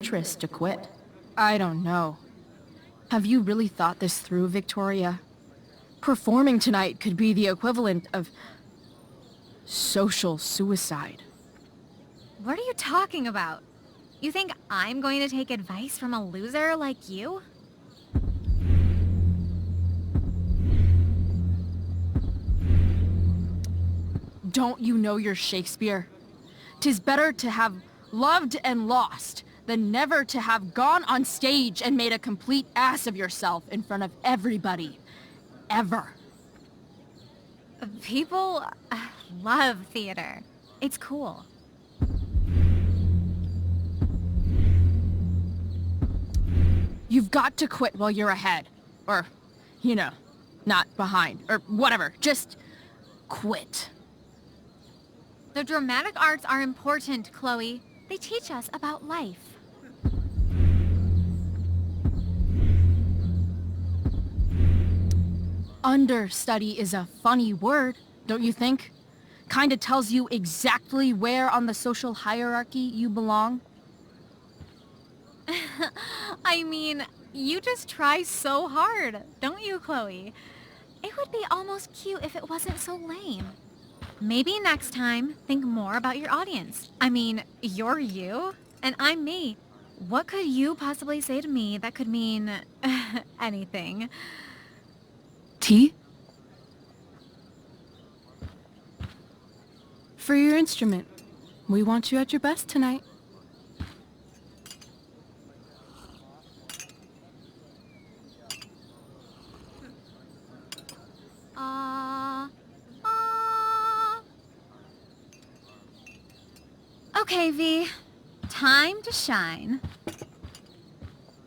interest to quit. I don't know. Have you really thought this through, Victoria? Performing tonight could be the equivalent of social suicide. What are you talking about? You think I'm going to take advice from a loser like you? Don't you know your Shakespeare? 'Tis better to have loved and lost than never to have gone on stage and made a complete ass of yourself in front of everybody. Ever. People love theater. It's cool. You've got to quit while you're ahead. Or, you know, not behind. Or whatever. Just quit. The dramatic arts are important, Chloe. They teach us about life. Understudy is a funny word, don't you think? Kinda tells you exactly where on the social hierarchy you belong. I mean, you just try so hard, don't you, Chloe? It would be almost cute if it wasn't so lame. Maybe next time, think more about your audience. I mean, you're you, and I'm me. What could you possibly say to me that could mean anything? Tea? For your instrument. We want you at your best tonight. Okay, V. Time to shine.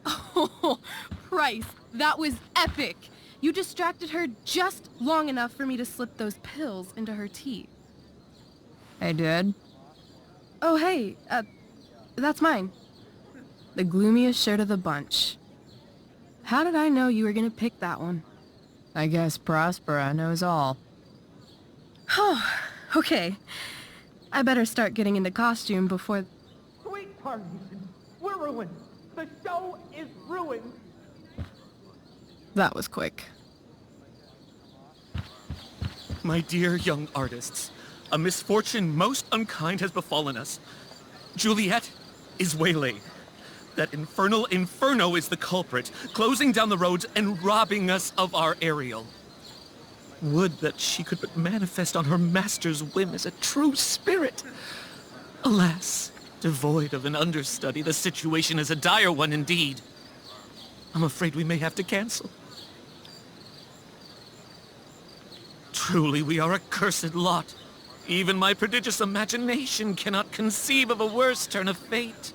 Oh, Price, that was epic. You distracted her just long enough for me to slip those pills into her tea. I did? Oh, hey, that's mine. The gloomiest shirt of the bunch. How did I know you were gonna pick that one? I guess Prospera knows all. Oh, okay. I better start getting into costume before... Sweetheart, we're ruined. The show is ruined. That was quick. My dear young artists, a misfortune most unkind has befallen us. Juliet is waylaid. That infernal inferno is the culprit, closing down the roads and robbing us of our Ariel. Would that she could but manifest on her master's whim as a true spirit. Alas, devoid of an understudy, the situation is a dire one indeed. I'm afraid we may have to cancel. Truly, we are a cursed lot. Even my prodigious imagination cannot conceive of a worse turn of fate.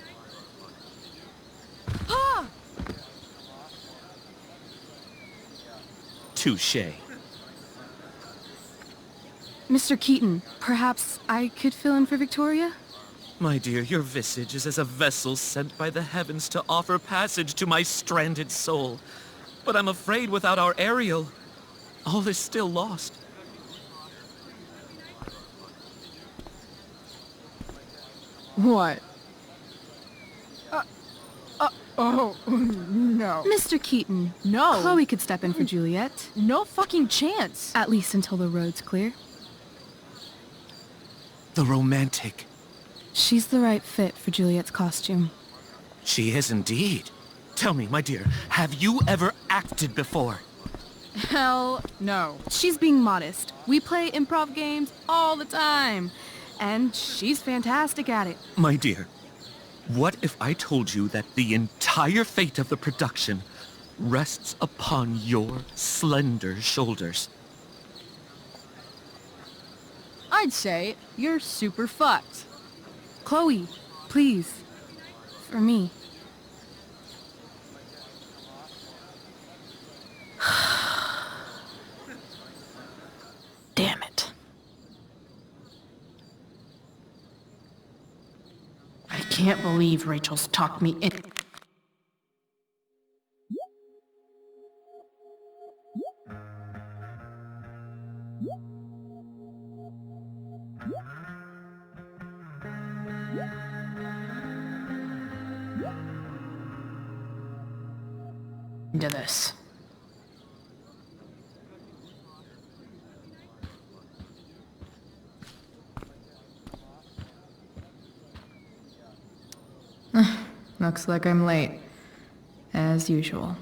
Ah! Touché. Mr. Keaton, perhaps I could fill in for Victoria? My dear, your visage is as a vessel sent by the heavens to offer passage to my stranded soul. But I'm afraid without our Ariel, all is still lost. What? Oh, no. Mr. Keaton. No. Chloe could step in for Juliet. No fucking chance. At least until the road's clear. The romantic. She's the right fit for Juliet's costume. She is indeed. Tell me, my dear, have you ever acted before? Hell no. She's being modest. We play improv games all the time. And she's fantastic at it. My dear, what if I told you that the entire fate of the production rests upon your slender shoulders? I'd say you're super fucked. Chloe, please. For me. Damn it. I can't believe Rachel's talked me in. into this. Looks like I'm late. As usual.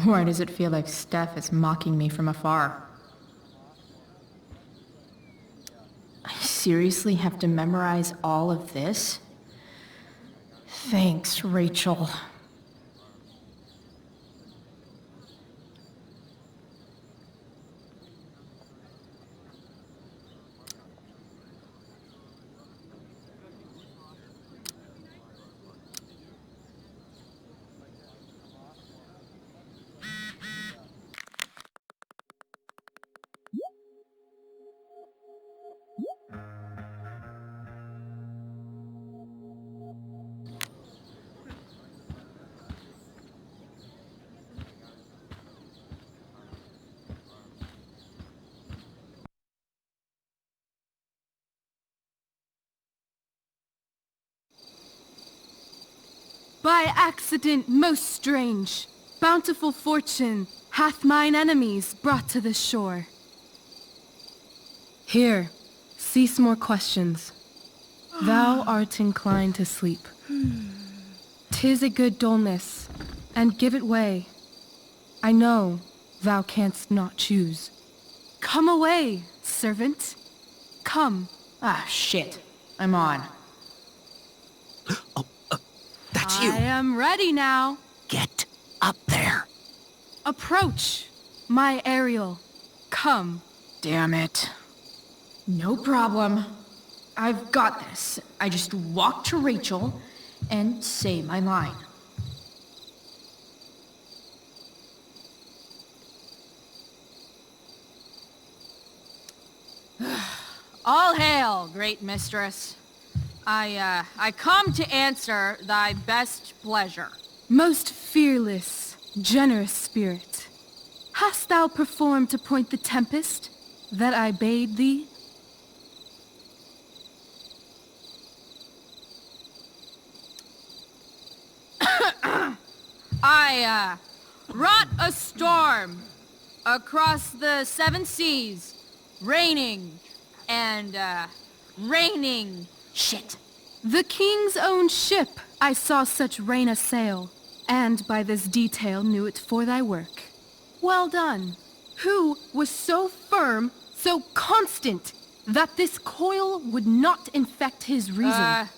Why does it feel like Steph is mocking me from afar? I seriously have to memorize all of this? Thanks, Rachel. By accident most strange, bountiful fortune hath mine enemies brought to this shore. Here, cease more questions. Thou art inclined to sleep. 'Tis a good dullness, and give it way. I know thou canst not choose. Come away, servant. Come. Ah, shit. I'm on. That's I am ready now. Get up there. Approach, my Ariel. Come. Damn it. No problem. I've got this. I just walk to Rachel and say my line. All hail, great mistress. I come to answer thy best pleasure. Most fearless, generous spirit, hast thou performed to point the tempest that I bade thee? I wrought a storm across the seven seas, raining and raining. Shit. The king's own ship I saw such rain assail, and by this detail knew it for thy work. Well done. Who was so firm, so constant, that this coil would not infect his reason?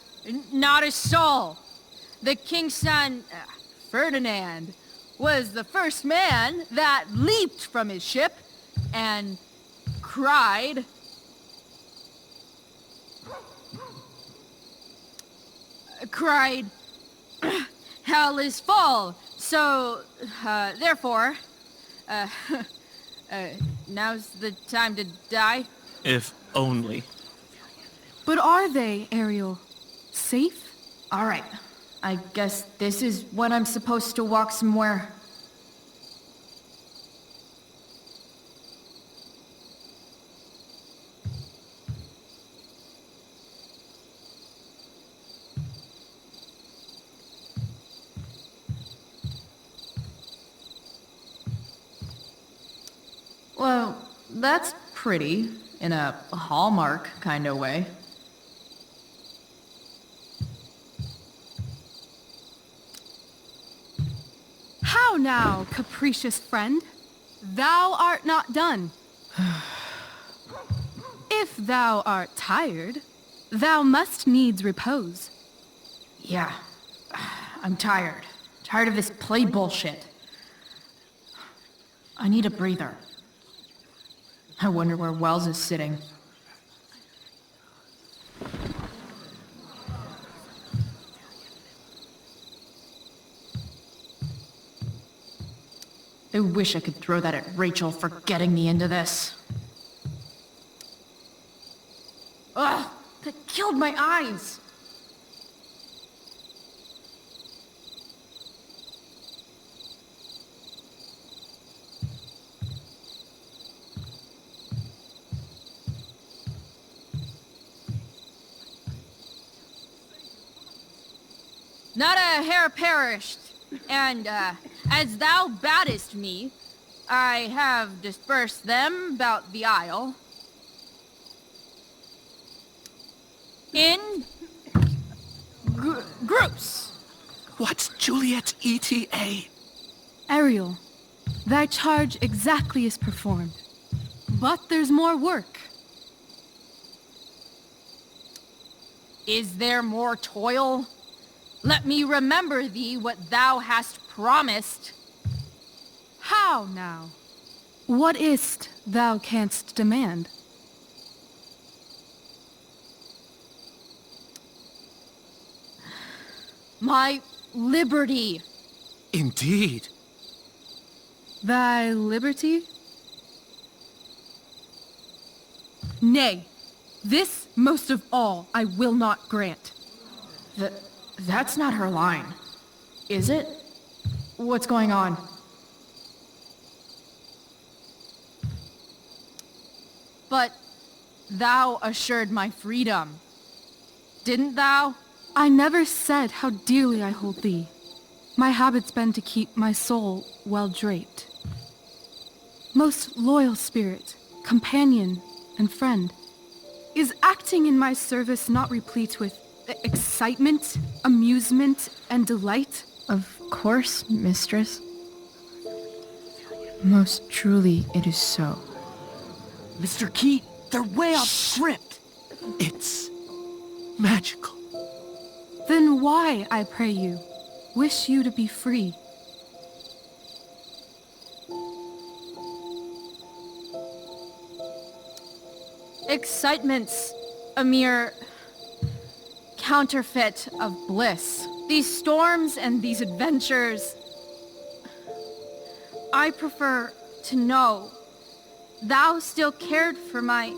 Not a soul. The king's son, Ferdinand, was the first man that leaped from his ship and cried, hell is full, so, therefore, now's the time to die. If only. But are they, Ariel? Safe? All right. I guess this is when I'm supposed to walk somewhere. Well, that's pretty, in a Hallmark kind of way. How now, capricious friend? Thou art not done. If thou art tired, thou must needs repose. Yeah. I'm tired. Tired of this play bullshit. I need a breather. I wonder where Wells is sitting. I wish I could throw that at Rachel for getting me into this. Ugh! That killed my eyes! Not a hair perished, and, as thou badest me, I have dispersed them about the isle. In groups. What's Juliet ETA? Ariel, thy charge exactly is performed. But there's more work. Is there more toil? Let me remember thee what thou hast promised. How now? What is't thou canst demand? My liberty. Indeed. Thy liberty? Nay, this most of all I will not grant. That's not her line. Is it? What's going on? But thou assured my freedom. Didn't thou? I never said how dearly I hold thee. My habit's been to keep my soul well draped. Most loyal spirit, companion, and friend, is acting in my service not replete with excitement, amusement, and delight? Of course, mistress. Most truly it is so. Mr. Keat, they're way off script. It's magical. Then why, I pray you, wish you to be free? Excitement's a mere counterfeit of bliss. These storms and these adventures, I prefer to know thou still cared for my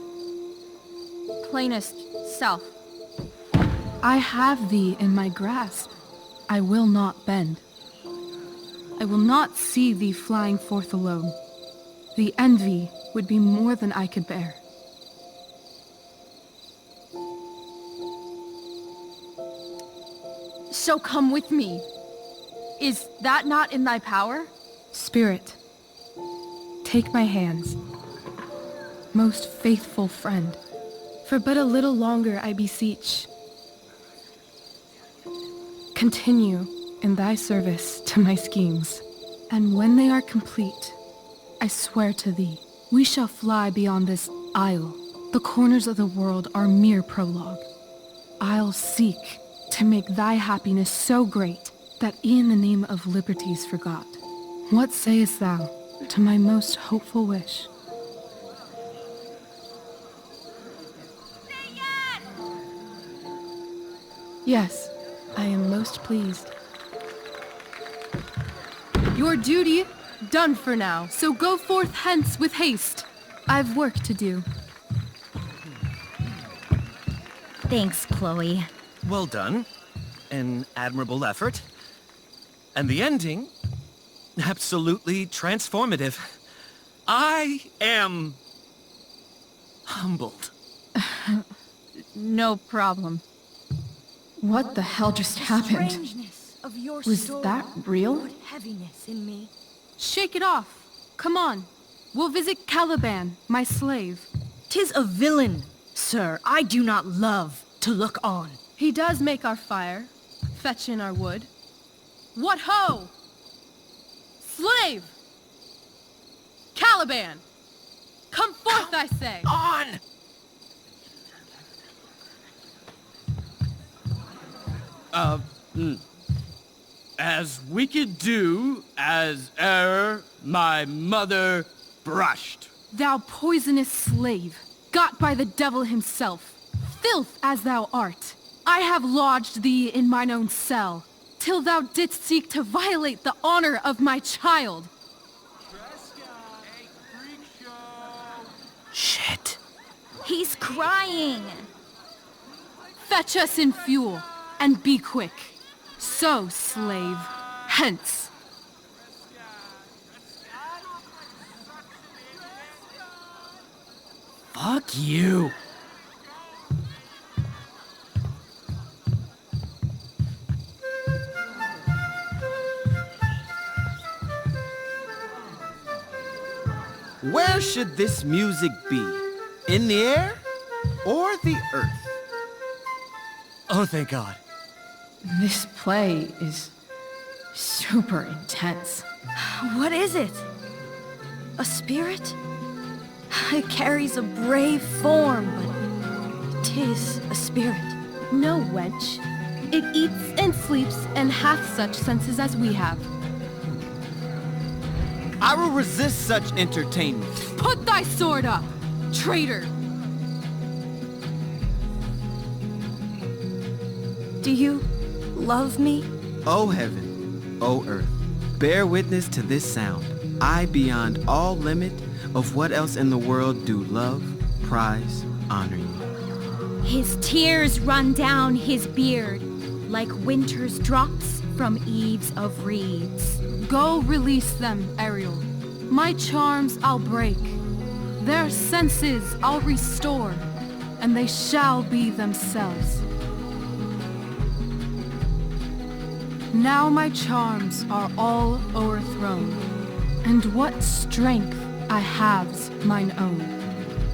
plainest self. I have thee in my grasp. I will not bend. I will not see thee flying forth alone. The envy would be more than I could bear. So come with me. Is that not in thy power? Spirit, take my hands. Most faithful friend, for but a little longer I beseech. Continue in thy service to my schemes, and when they are complete, I swear to thee, we shall fly beyond this isle. The corners of the world are mere prologue. I'll seek to make thy happiness so great that e'en the name of liberty's forgot. What sayest thou to my most hopeful wish? Yes, I am most pleased. Your duty done for now, so go forth hence with haste. I've work to do. Thanks, Chloe. Well done. An admirable effort. And the ending, absolutely transformative. I am humbled. No problem. What the hell just happened? Was that real? Heaviness in me. Shake it off. Come on. We'll visit Caliban, my slave. 'Tis a villain, sir, I do not love to look on. He does make our fire, fetch in our wood. What ho! Slave! Caliban! Come forth, I say! On! As wicked do as e'er my mother brushed. Thou poisonous slave, got by the devil himself, filth as thou art, I have lodged thee in mine own cell, till thou didst seek to violate the honor of my child. Shit. He's crying. Fetch us in fuel, and be quick. So, slave, hence. Fuck you. Where should this music be? In the air or the earth? Oh, thank God. This play is super intense. What is it? A spirit? It carries a brave form, but 'tis a spirit. No, wench. It eats and sleeps and hath such senses as we have. I will resist such entertainment. Put thy sword up, traitor! Do you love me? O heaven, O earth, bear witness to this sound. I, beyond all limit of what else in the world do love, prize, honor you. His tears run down his beard like winter's drops from eaves of reeds. Go release them, Ariel. My charms I'll break. Their senses I'll restore, and they shall be themselves. Now my charms are all o'erthrown, and what strength I have's mine own.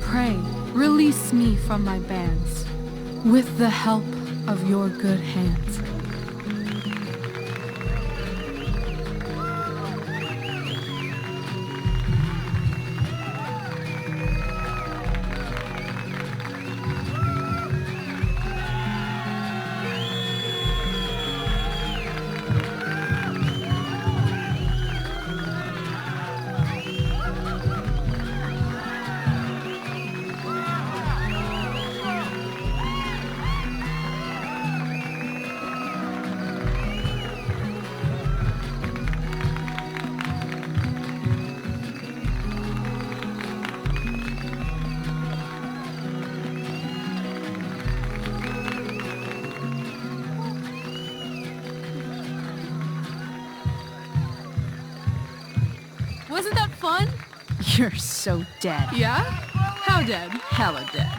Pray, release me from my bands, with the help of your good hands. Wasn't that fun? You're so dead. Yeah? How dead? Hella dead.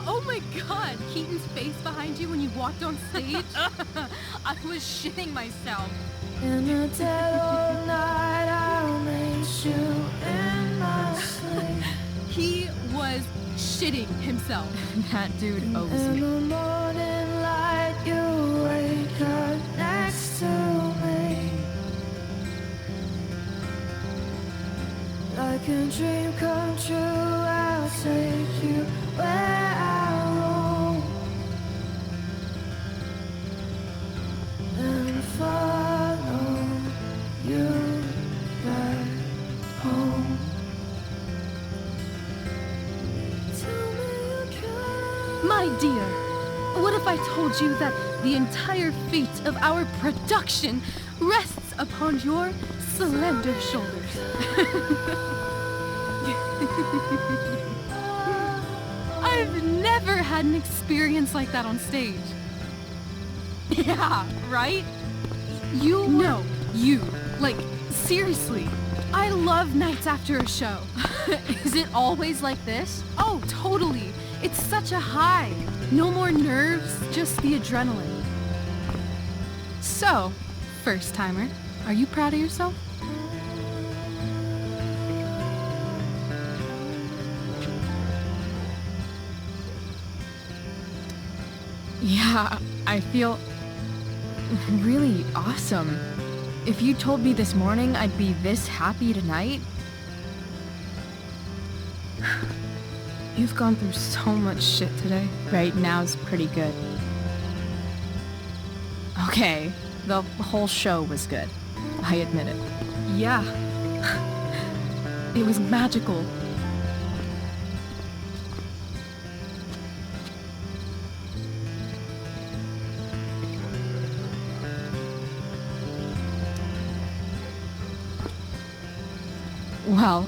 Oh my god, Keaton's face behind you when you walked on stage? I was shitting myself. In the dead of night, I'll meet you in my sleep. He was shitting himself. That dude owes In me. the morning light, you wake up next to me. Like a dream come true, I'll take you where I roam and follow you back home. Tell me you care. My dear, what if I told you that the entire fate of our production rests upon your slender shoulders? I've never had an experience like that on stage. Yeah, right? You? No, you. Like, seriously. I love nights after a show. Is it always like this? Oh, totally. It's such a high. No more nerves, just the adrenaline. So, first timer, are you proud of yourself? Yeah, I feel really awesome. If you told me this morning I'd be this happy tonight. You've gone through so much shit today. Right now's pretty good. Okay, the whole show was good. I admit it. Yeah. It was magical. Well,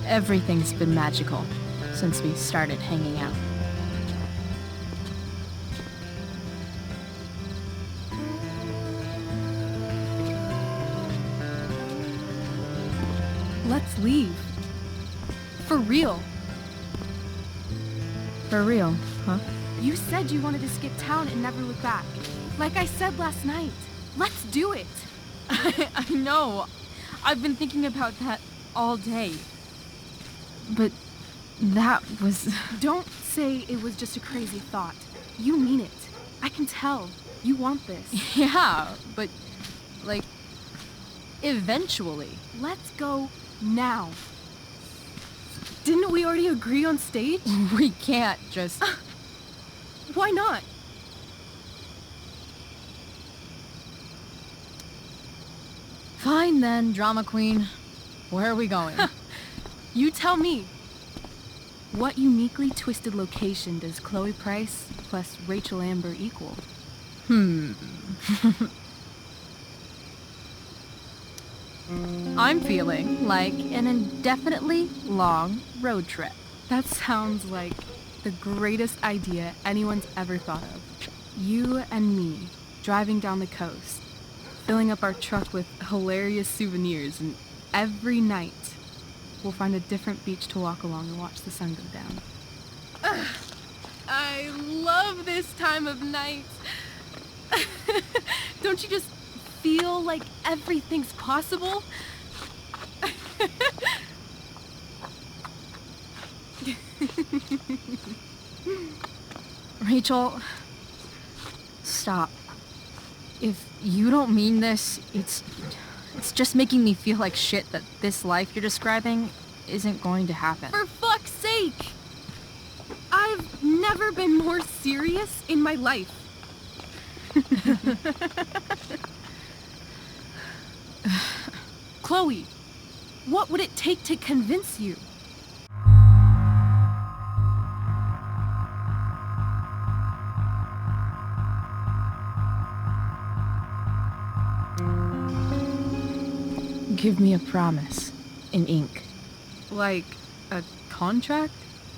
everything's been magical since we started hanging out. Let's leave. For real. For real, huh? You said you wanted to skip town and never look back. Like I said last night. Let's do it. I know. I've been thinking about that all day. But that was... Don't say it was just a crazy thought. You mean it. I can tell. You want this. Yeah, but, like, eventually. Let's go now. Didn't we already agree on stage? We can't just... Why not? Fine then, drama queen. Where are we going? You tell me. What uniquely twisted location does Chloe Price plus Rachel Amber equal? I'm feeling like an indefinitely long road trip. That sounds like the greatest idea anyone's ever thought of. You and me, driving down the coast, filling up our truck with hilarious souvenirs, and every night we'll find a different beach to walk along and watch the sun go down. I love this time of night. Don't you just feel like everything's possible? Rachel, stop. If you don't mean this, it's just making me feel like shit that this life you're describing isn't going to happen. For fuck's sake! I've never been more serious in my life. Chloe, what would it take to convince you? Give me a promise in ink. Like a contract?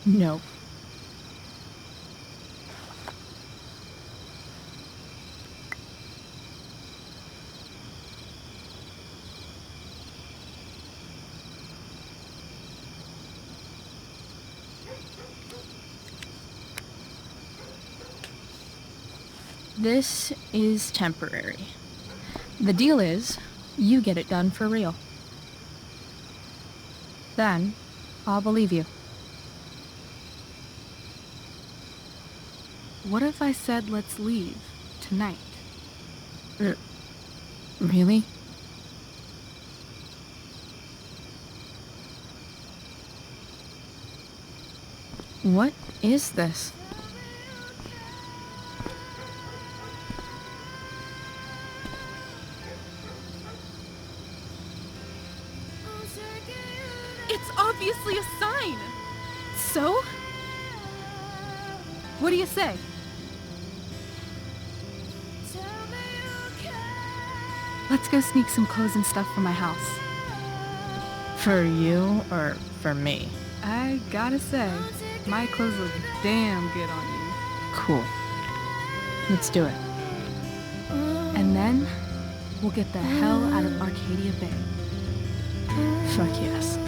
No. This is temporary. The deal is, you get it done for real. Then, I'll believe you. What if I said let's leave tonight? Really? What is this? It's obviously a sign! So? What do you say? Let's go sneak some clothes and stuff from my house. For you or for me? I gotta say, my clothes look damn good on you. Cool. Let's do it. And then, we'll get the hell out of Arcadia Bay. Fuck yes.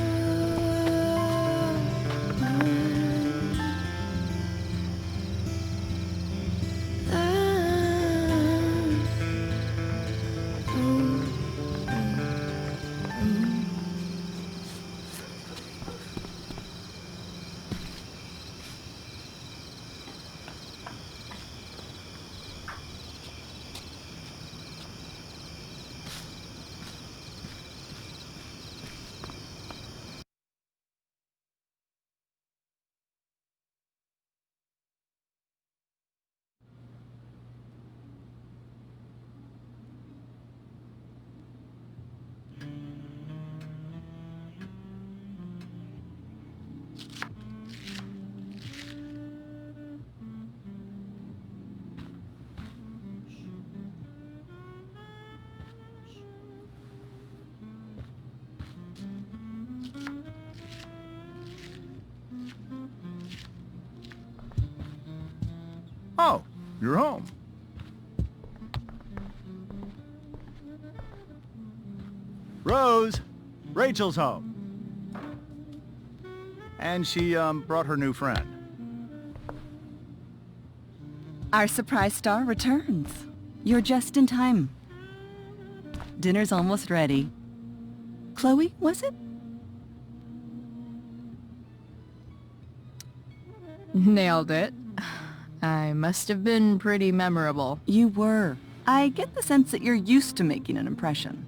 Oh, you're home. Rose, Rachel's home. And she, brought her new friend. Our surprise star returns. You're just in time. Dinner's almost ready. Chloe, was it? Nailed it. I must have been pretty memorable. You were. I get the sense that you're used to making an impression.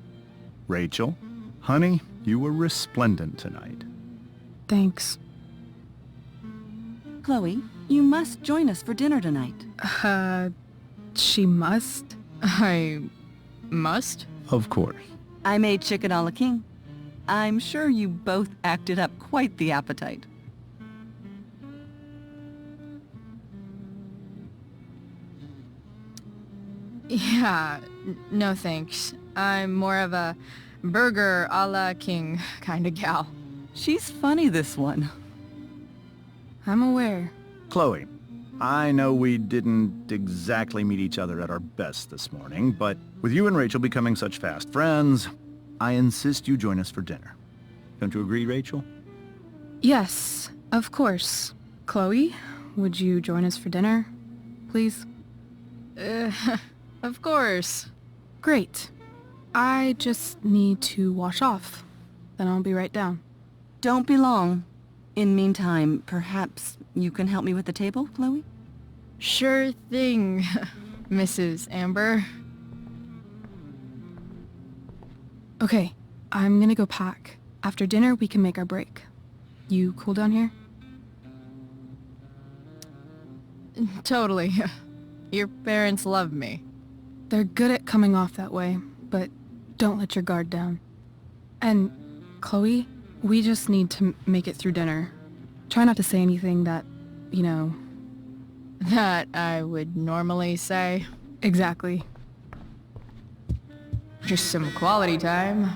Rachel, honey, you were resplendent tonight. Thanks. Chloe, you must join us for dinner tonight. She must? I must? Of course. I made chicken a la king. I'm sure you both acted up quite the appetite. Yeah, no thanks. I'm more of a burger a la king kind of gal. She's funny, this one. I'm aware. Chloe, I know we didn't exactly meet each other at our best this morning, but with you and Rachel becoming such fast friends, I insist you join us for dinner. Don't you agree, Rachel? Yes, of course. Chloe, would you join us for dinner, please? Of course. Great. I just need to wash off. Then I'll be right down. Don't be long. In meantime, perhaps you can help me with the table, Chloe? Sure thing, Mrs. Amber. Okay, I'm gonna go pack. After dinner, we can make our break. You cool down here? Totally. Your parents love me. They're good at coming off that way, but don't let your guard down. And, Chloe, we just need to make it through dinner. Try not to say anything that, you know... That I would normally say. Exactly. Just some quality time.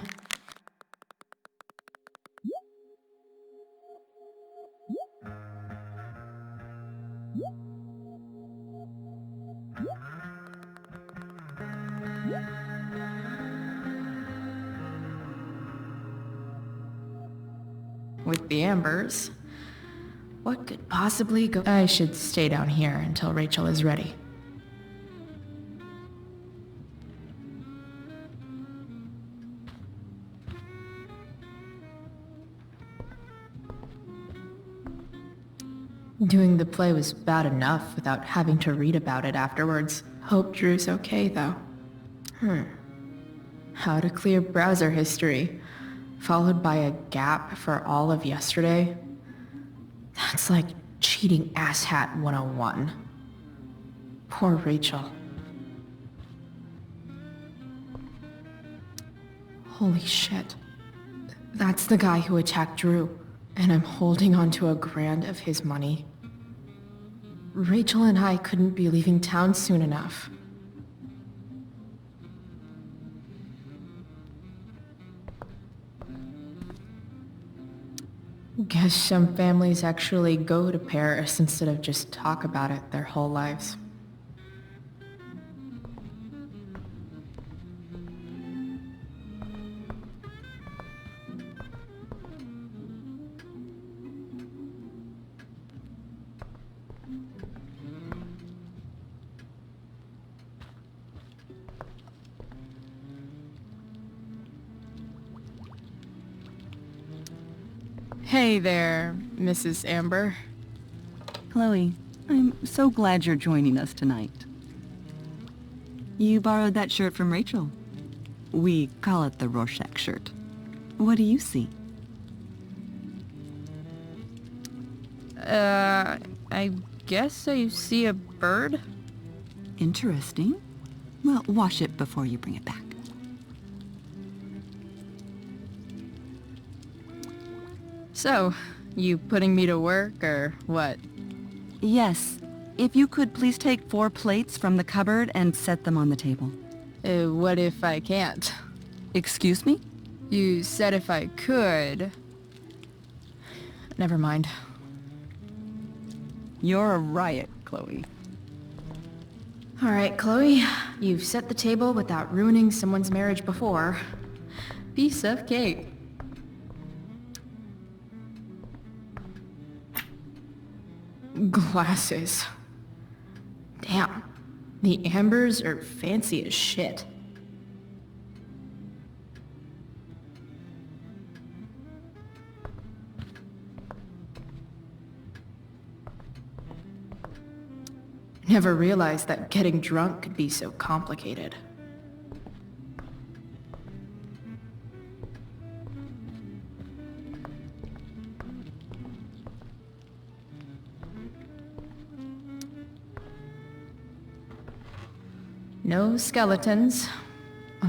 With the Ambers, what could possibly go? I should stay down here until Rachel is ready. Doing the play was bad enough without having to read about it afterwards. Hope Drew's okay, though. How to clear browser history, followed by a gap for all of yesterday. That's like cheating asshat 101. Poor Rachel. Holy shit. That's the guy who attacked Drew, and I'm holding on to a grand of his money. Rachel and I couldn't be leaving town soon enough. Guess some families actually go to Paris instead of just talk about it their whole lives. Hey there, Mrs. Amber. Chloe, I'm so glad you're joining us tonight. You borrowed that shirt from Rachel. We call it the Rorschach shirt. What do you see? I guess I see a bird? Interesting. Well, wash it before you bring it back. So, you putting me to work, or what? Yes. If you could please take 4 plates from the cupboard and set them on the table. What if I can't? Excuse me? You said if I could. Never mind. You're a riot, Chloe. All right, Chloe. You've set the table without ruining someone's marriage before. Piece of cake. Glasses. Damn. The ambers are fancy as shit. Never realized that getting drunk could be so complicated. No skeletons.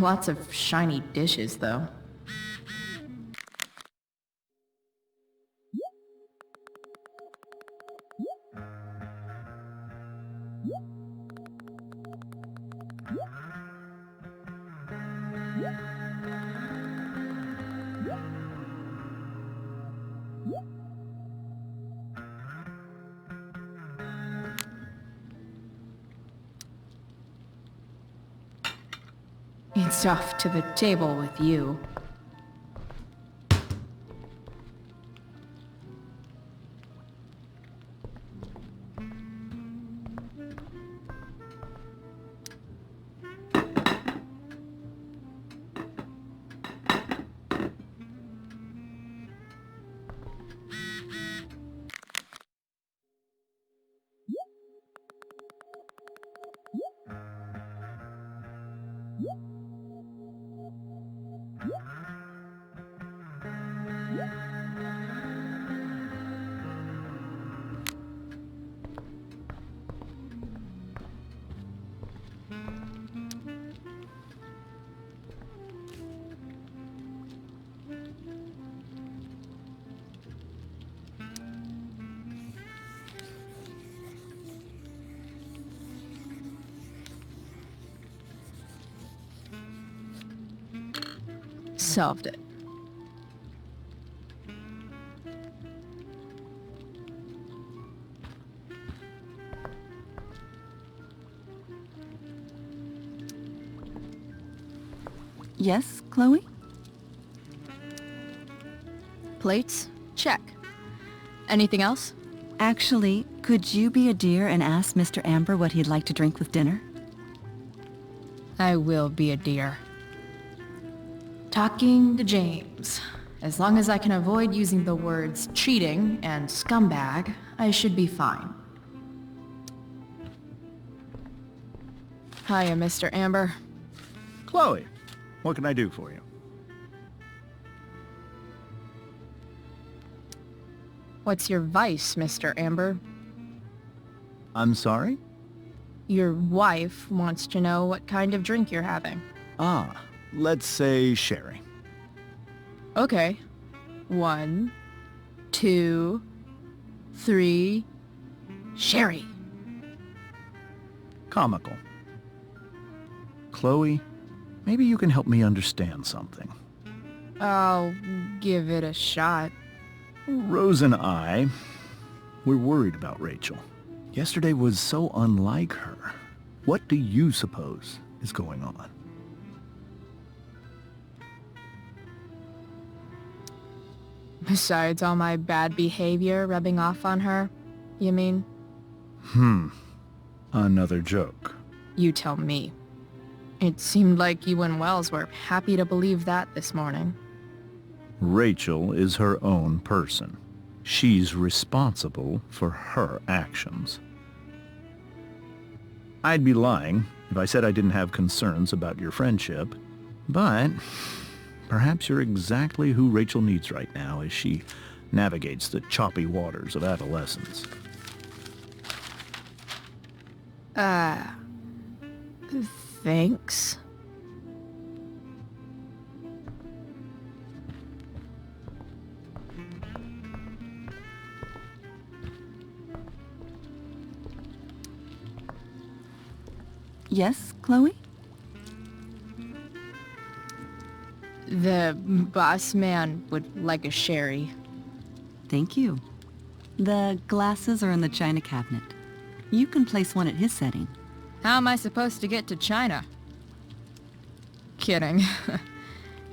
Lots of shiny dishes, though. It's off to the table with you. Solved it. Yes, Chloe? Plates? Check. Anything else? Actually, could you be a dear and ask Mr. Amber what he'd like to drink with dinner? I will be a dear. Talking to James. As long as I can avoid using the words cheating and scumbag, I should be fine. Hiya, Mr. Amber. Chloe, what can I do for you? What's your vice, Mr. Amber? I'm sorry? Your wife wants to know what kind of drink you're having. Ah, let's say sherry. Okay. 1, 2, 3... Sherry. Comical. Chloe, maybe you can help me understand something. I'll give it a shot. Rose and I, we're worried about Rachel. Yesterday was so unlike her. What do you suppose is going on? Besides all my bad behavior rubbing off on her, you mean? Another joke. You tell me. It seemed like you and Wells were happy to believe that this morning. Rachel is her own person. She's responsible for her actions. I'd be lying if I said I didn't have concerns about your friendship, but perhaps you're exactly who Rachel needs right now as she navigates the choppy waters of adolescence. Thanks. Yes, Chloe? The boss man would like a sherry. Thank you. The glasses are in the china cabinet. You can place one at his setting. How am I supposed to get to China? Kidding.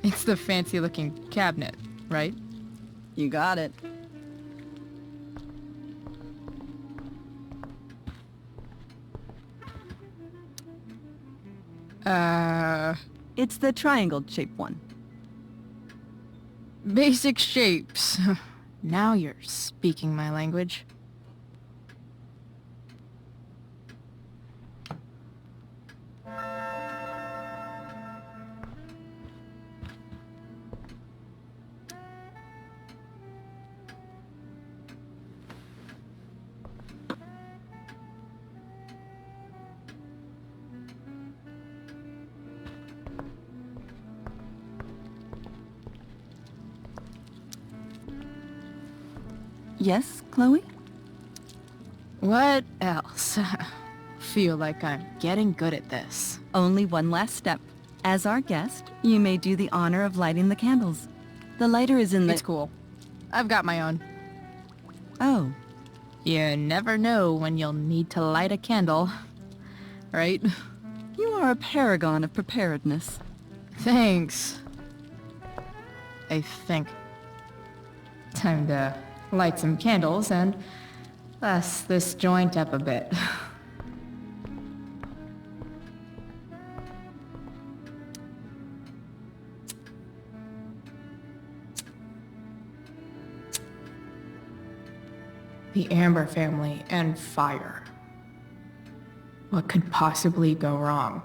It's the fancy-looking cabinet, right? You got it. It's the triangle-shaped one. Basic shapes. Now you're speaking my language. Yes, Chloe? What else? Feel like I'm getting good at this. Only one last step. As our guest, you may do the honor of lighting the candles. The lighter is in the... It's cool. I've got my own. Oh. You never know when you'll need to light a candle, right? You are a paragon of preparedness. Thanks. I think. Time to light some candles and bless this joint up a bit. The Amber family and fire. What could possibly go wrong?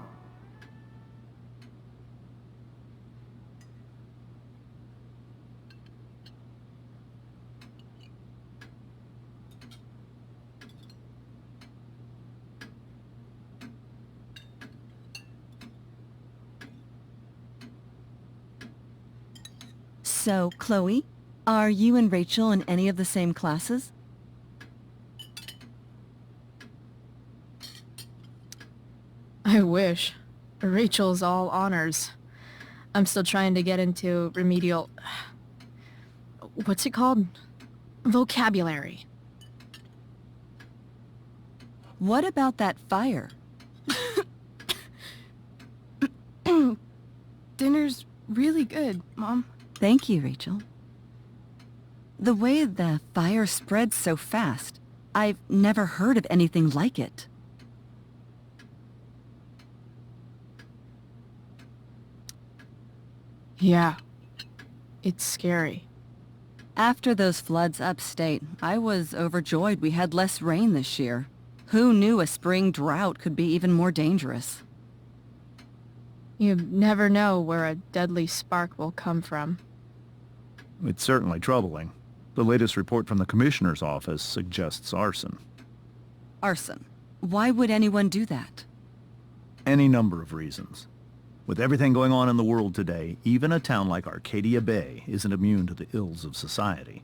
So, Chloe, are you and Rachel in any of the same classes? I wish. Rachel's all honors. I'm still trying to get into remedial... What's it called? Vocabulary. What about that fire? Dinner's really good, Mom. Thank you, Rachel. The way the fire spreads so fast, I've never heard of anything like it. Yeah. It's scary. After those floods upstate, I was overjoyed we had less rain this year. Who knew a spring drought could be even more dangerous? You never know where a deadly spark will come from. It's certainly troubling. The latest report from the Commissioner's office suggests arson. Arson. Why would anyone do that? Any number of reasons. With everything going on in the world today, even a town like Arcadia Bay isn't immune to the ills of society.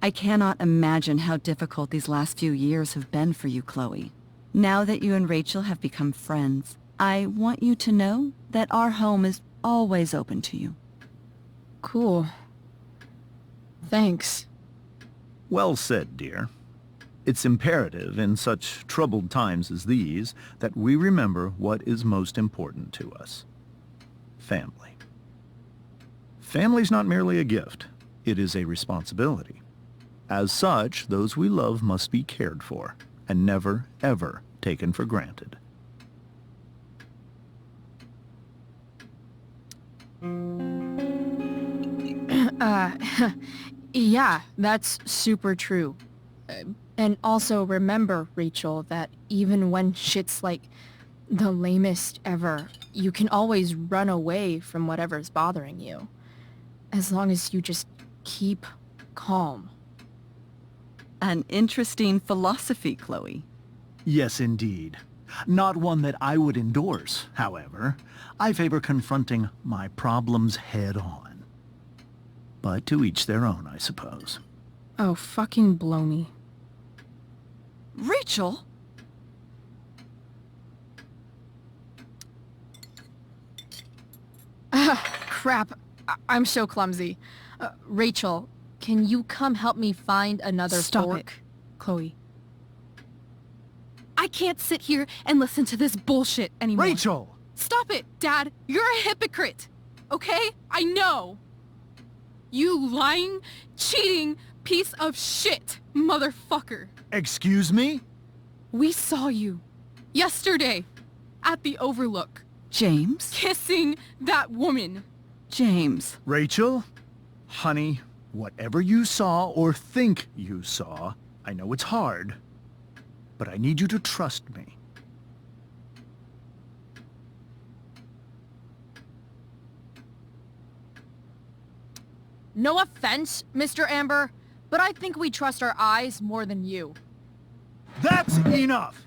I cannot imagine how difficult these last few years have been for you, Chloe. Now that you and Rachel have become friends, I want you to know that our home is always open to you. Cool. Thanks. Well said, dear. It's imperative in such troubled times as these that we remember what is most important to us. Family. Family's not merely a gift. It is a responsibility. As such, those we love must be cared for and never, ever taken for granted. Yeah, that's super true. And also remember, Rachel, that even when shit's like the lamest ever, you can always run away from whatever's bothering you. As long as you just keep calm. An interesting philosophy, Chloe. Yes, indeed. Not one that I would endorse, however. I favor confronting my problems head on. But to each their own, I suppose. Oh, fucking blow me. Rachel? Crap. I'm so clumsy. Rachel, can you come help me find another Stop fork? it, Chloe. I can't sit here and listen to this bullshit anymore. Rachel! Stop it, Dad. You're a hypocrite. Okay? I know. You lying, cheating piece of shit, motherfucker. Excuse me? We saw you yesterday at the Overlook James? kissing that woman. James. Rachel? Honey, whatever you saw or think you saw, I know it's hard, but I need you to trust me. No offense, Mr. Amber, but I think we trust our eyes more than you. That's enough!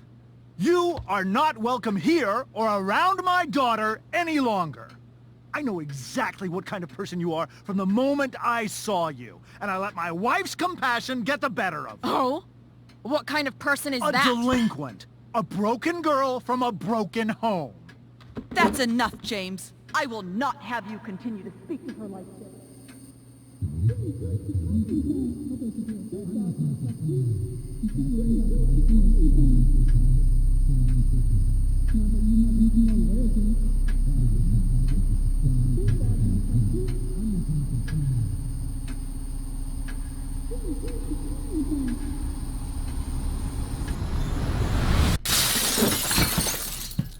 You are not welcome here or around my daughter any longer. I know exactly what kind of person you are from the moment I saw you, and I let my wife's compassion get the better of me. Oh? What kind of person is A that? delinquent. A broken girl from a broken home. That's enough, James. I will not have you continue to speak to her like this.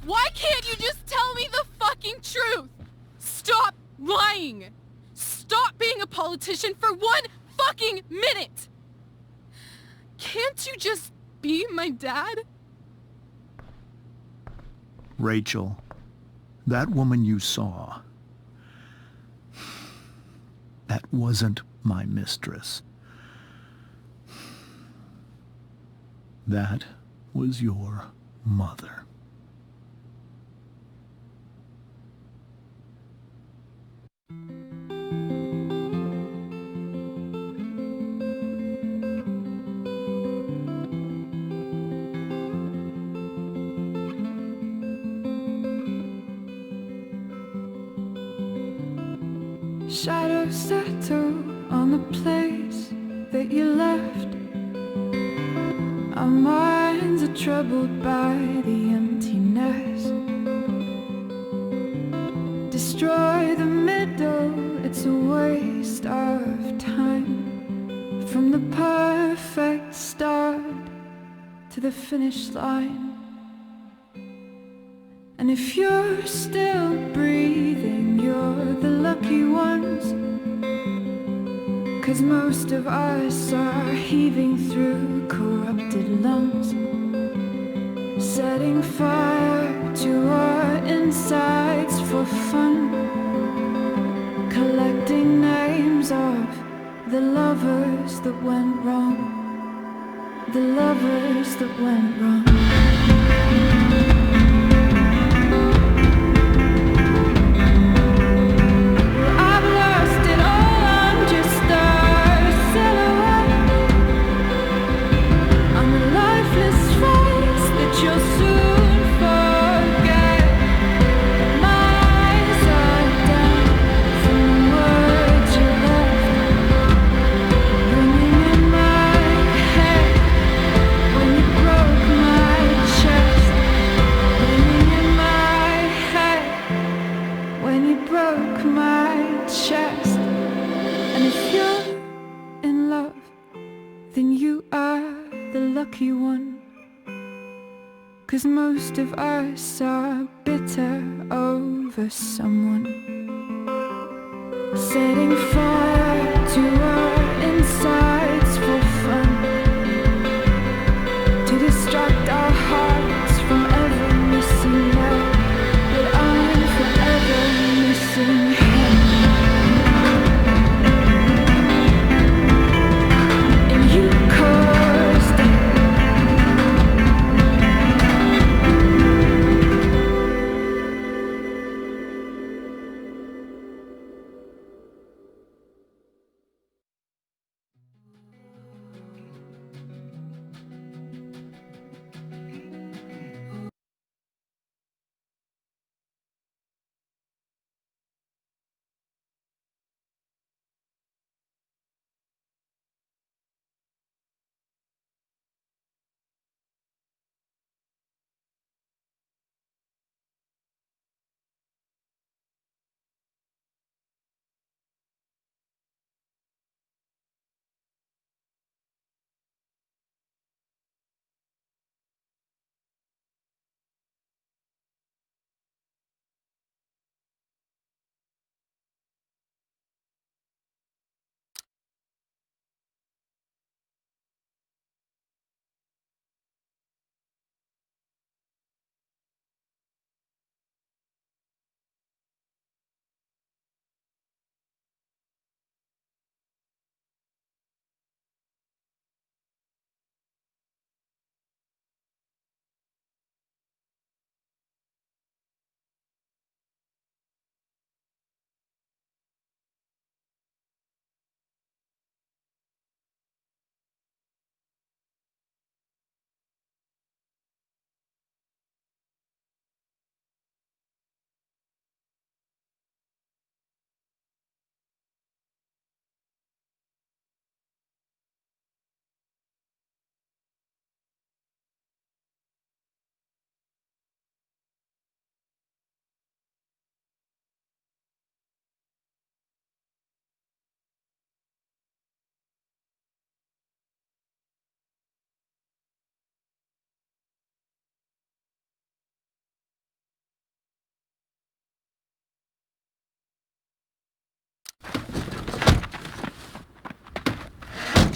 Why can't you just tell me the fucking truth? Stop lying. Stop being a politician for 1 fucking minute. Can't you just be my dad? Rachel, that woman you saw, that wasn't my mistress. That was your mother. Shadows settle on the place that you left. Our minds are troubled by the emptiness. Destroy the middle, it's a waste of time. From the perfect start to the finish line. And if you're still breathing, you're the lucky ones. 'Cause most of us are heaving through corrupted lungs, setting fire to our insides for fun, collecting names of the lovers that went wrong, the lovers that went wrong. Lucky one, 'cause most of us are bitter over someone, setting fire to our insides for fun, to distract our hearts from ever missing love, but I'm forever missing him. And you caused it.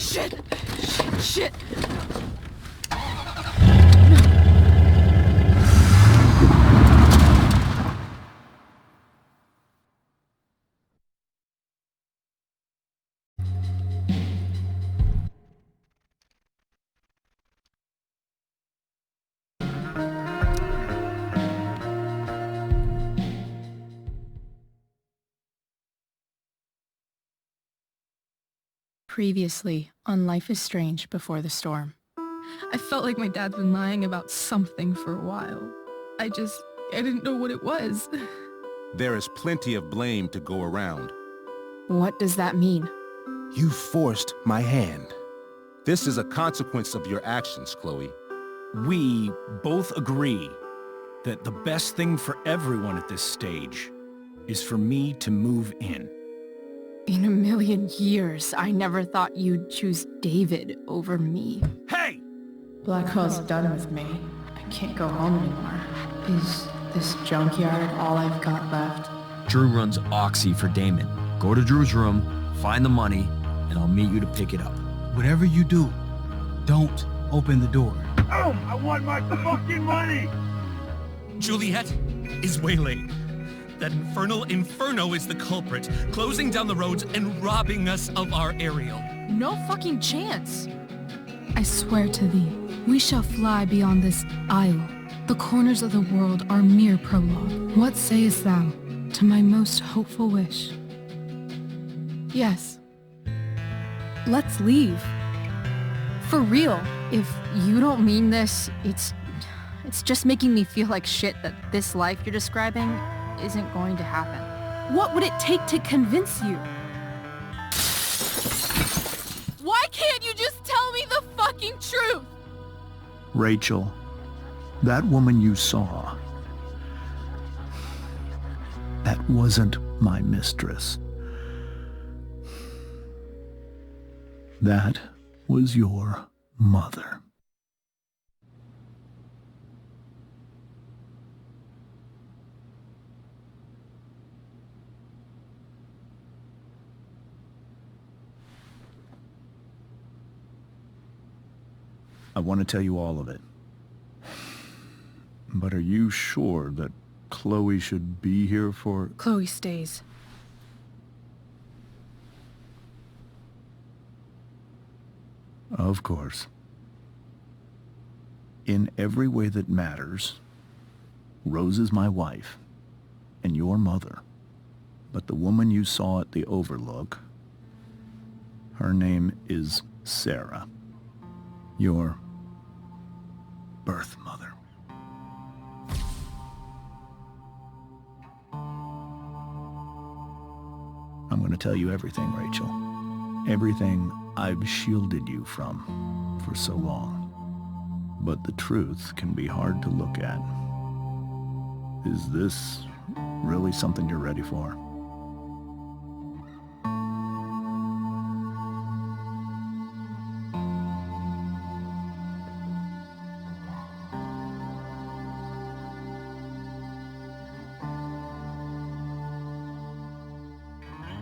Shit! Shit! Previously on Life is Strange Before the Storm. I felt like my dad's been lying about something for a while. I didn't know what it was. There is plenty of blame to go around. What does that mean? You forced my hand. This is a consequence of your actions, Chloe. We both agree that the best thing for everyone at this stage is for me to move in. In a million years, I never thought you'd choose David over me. Hey! Blackwell's done with me. I can't go home anymore. Is this junkyard all I've got left? Drew runs Oxy for Damon. Go to Drew's room, find the money, and I'll meet you to pick it up. Whatever you do, don't open the door. Oh, I want my fucking money! Juliet is waylaid. That infernal Inferno is the culprit, closing down the roads and robbing us of our aerial. No fucking chance. I swear to thee, we shall fly beyond this isle. The corners of the world are mere prologue. What sayest thou to my most hopeful wish? Yes. Let's leave. For real. If you don't mean this, it's just making me feel like shit that this life you're describing isn't going to happen. What would it take to convince you? Why can't you just tell me the fucking truth? Rachel, that woman you saw, that wasn't my mistress. That was your mother. I want to tell you all of it. But are you sure that Chloe should be here for... Chloe stays. Of course. In every way that matters, Rose is my wife and your mother. But the woman you saw at the Overlook, her name is Sarah. Your birth mother. I'm going to tell you everything, Rachel. Everything I've shielded you from for so long. But the truth can be hard to look at. Is this really something you're ready for?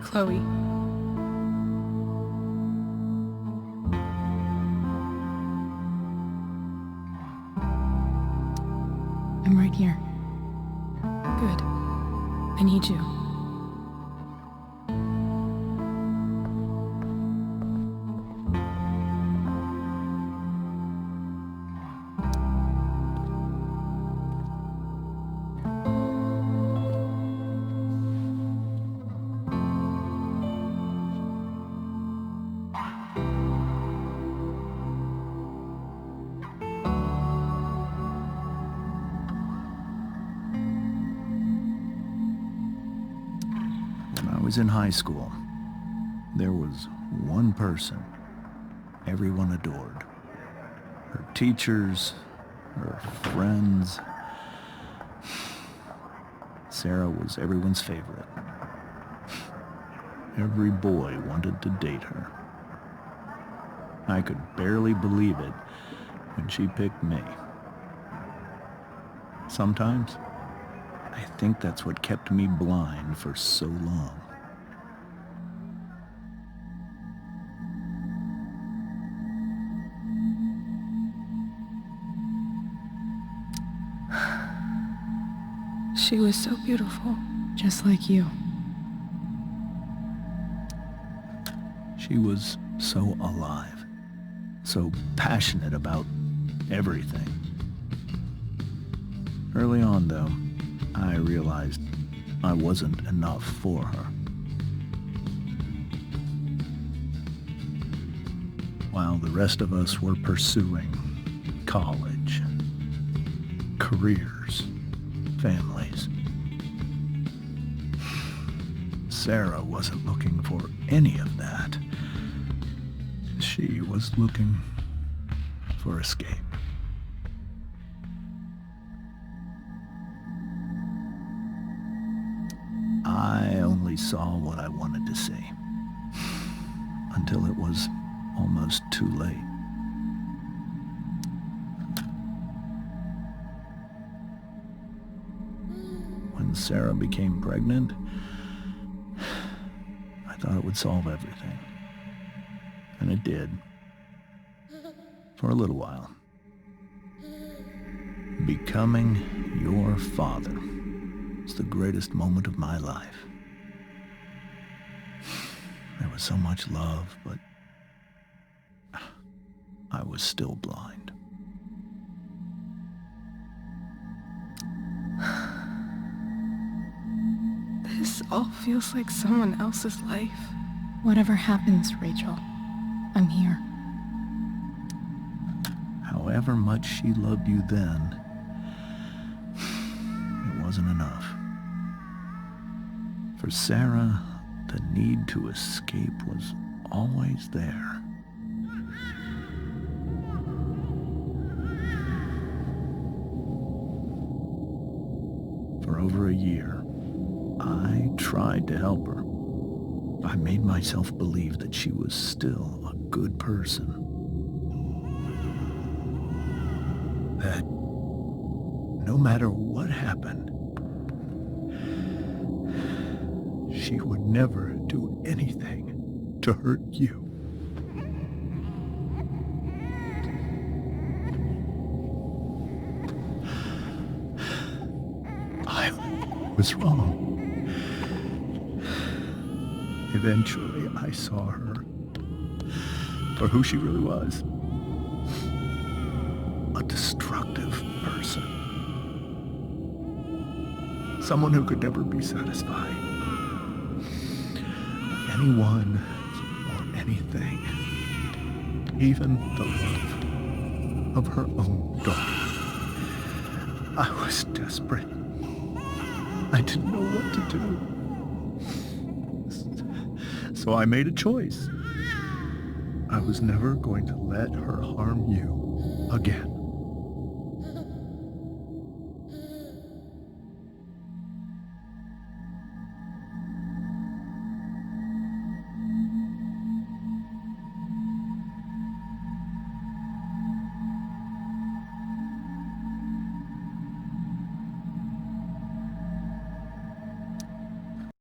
Chloe. I'm right here. Good. I need you. I was in high school. There was one person everyone adored. Her teachers, her friends. Sarah was everyone's favorite. Every boy wanted to date her. I could barely believe it when she picked me. Sometimes, I think that's what kept me blind for so long. She was so beautiful, just like you. She was so alive, so passionate about everything. Early on, though, I realized I wasn't enough for her. While the rest of us were pursuing college, careers, families, Sarah wasn't looking for any of that. She was looking for escape. I only saw what I wanted to see, until it was almost too late. When Sarah became pregnant, I thought it would solve everything. And it did. For a little while. Becoming your father was the greatest moment of my life. There was so much love, but I was still blind. This all feels like someone else's life. Whatever happens, Rachel, I'm here. However much she loved you then, it wasn't enough. For Sarah, the need to escape was always there. For over a year, I tried to help her. I made myself believe that she was still a good person. That no matter what happened, she would never do anything to hurt you. I was wrong. Eventually, I saw her for who she really was. A destructive person. Someone who could never be satisfied. Anyone or anything. Even the love of her own daughter. I was desperate. I didn't know what to do. So I made a choice. I was never going to let her harm you again.